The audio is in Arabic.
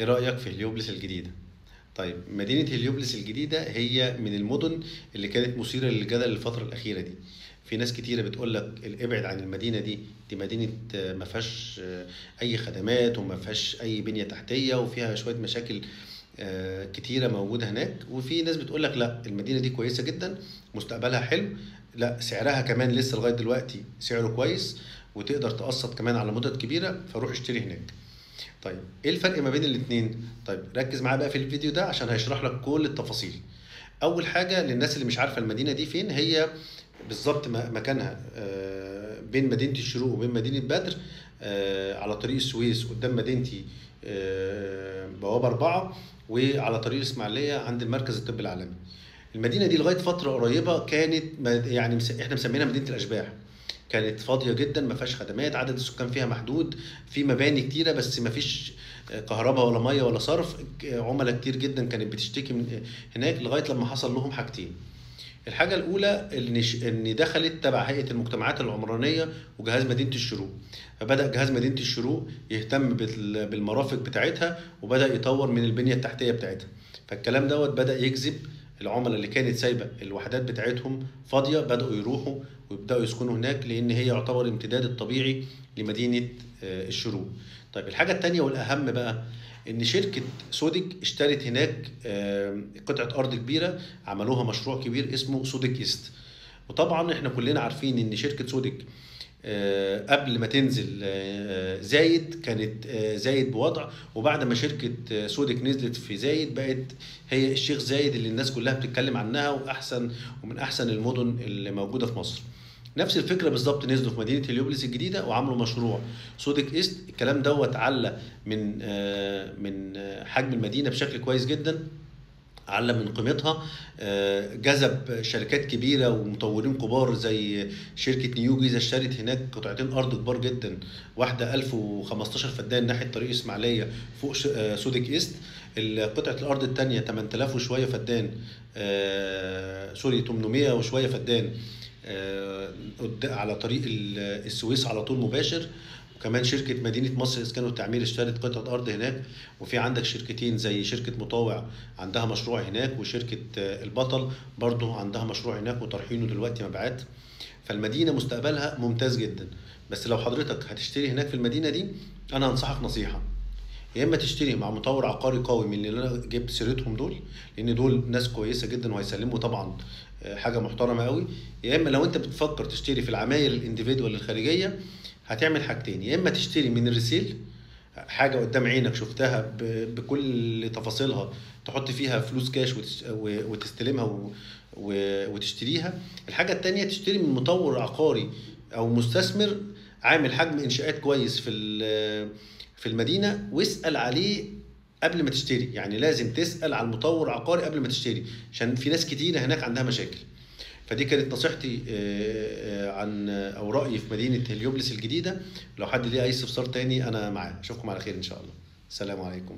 ايه رأيك في هليوبلس الجديدة؟ طيب، مدينة هليوبلس الجديدة هي من المدن اللي كانت مثيرة للجدل الفترة الأخيرة دي. في ناس كتيرة بتقول لك ابعد عن المدينة دي مدينة ما فيهاش أي خدمات وما فيهاش أي بنية تحتية وفيها شوية مشاكل كتيرة موجودة هناك. وفي ناس بتقول لك لا، المدينة دي كويسة جدا، مستقبلها حلو، لا سعرها كمان لسه لغاية دلوقتي سعره كويس، وتقدر تقسط كمان على مدد كبيرة، فروح اشتري هناك. طيب، ايه الفرق ما بين الاتنين؟ طيب ركز معايا بقى في الفيديو ده عشان هيشرح لك كل التفاصيل. اول حاجه للناس اللي مش عارفه المدينه دي فين، هي بالظبط مكانها بين مدينه الشروق وبين مدينه بدر، على طريق السويس قدام مدينتي، بوابه 4، وعلى طريق الاسماعيليه عند المركز الطبي العالمي. المدينه دي لغايه فتره قريبه كانت يعني احنا مسمينها مدينه الاشباح. كانت فاضيه جدا، ما فيهاش خدمات، عدد السكان فيها محدود، في مباني كتيره بس ما فيش كهرباء ولا ميه ولا صرف. عملاء كتير جدا كانت بتشتكي من هناك لغايه لما حصل لهم حاجتين. الحاجه الاولى ان دخلت تبع هيئه المجتمعات العمرانيه وجهاز مدينه الشروق. فبدا جهاز مدينه الشروق يهتم بالمرافق بتاعتها، وبدا يطور من البنيه التحتيه بتاعتها. فالكلام دوت بدا يجذب العملاء اللي كانت سايبه الوحدات بتاعتهم فاضيه، بداوا يروحوا ويبداوا يسكنوا هناك، لان هي يعتبر امتداد الطبيعي لمدينه الشروق. طيب، الحاجه الثانيه والاهم بقى، ان شركه سودك اشترت هناك قطعه ارض كبيره، عملوها مشروع كبير اسمه سودك ايست. وطبعا احنا كلنا عارفين ان شركه سودك قبل ما تنزل زايد كانت زايد بوضع، وبعد ما شركة سودك نزلت في زايد بقت هي الشيخ زايد اللي الناس كلها بتتكلم عنها، وأحسن ومن أحسن المدن اللي موجودة في مصر. نفس الفكرة بالظبط، نزلوا في مدينة هليوبلس الجديدة وعملوا مشروع سودك ايست. الكلام دوت علّى من حجم المدينة بشكل كويس جدا، علّى من قيمتها، جذب شركات كبيره ومطورين كبار زي شركه نيو جيزه، اشترت هناك قطعتين ارض كبار جدا، واحده 1015 فدان ناحيه طريق اسماعيليه فوق سودك ايست. قطعه الارض الثانيه 8000 وشويه فدان، سوري 800 وشويه فدان، على طريق السويس على طول مباشر. وكمان شركة مدينة مصر للإسكان والتعمير اشترت قطعة أرض هناك. وفي عندك شركتين زي شركة مطاوع عندها مشروع هناك، وشركة البطل برضو عندها مشروع هناك وطرحينه دلوقتي مبيعات. فالمدينة مستقبلها ممتاز جدا. بس لو حضرتك هتشتري هناك في المدينة دي، أنا أنصحك نصيحة: يا اما تشتري مع مطور عقاري قوي من اللي انا جبت سيرتهم دول، لان دول ناس كويسه جدا وهيسلموا طبعا حاجه محترمه قوي. يا اما لو انت بتفكر تشتري في العماير الانديفيدوال الخارجيه، هتعمل حاجتين: يا اما تشتري من الريسيل، حاجه قدام عينك شفتها بكل تفاصيلها، تحط فيها فلوس كاش وتستلمها وتشتريها. الحاجه التانيه تشتري من مطور عقاري او مستثمر عامل حجم انشاءات كويس في المدينه، واسال عليه قبل ما تشتري. يعني لازم تسال على المطور عقاري قبل ما تشتري، عشان في ناس كتيره هناك عندها مشاكل. فدي كانت نصيحتي عن او رايي في مدينه هليوبلس الجديده. لو حد ليه اي استفسار تاني انا معاه. اشوفكم على خير ان شاء الله. السلام عليكم.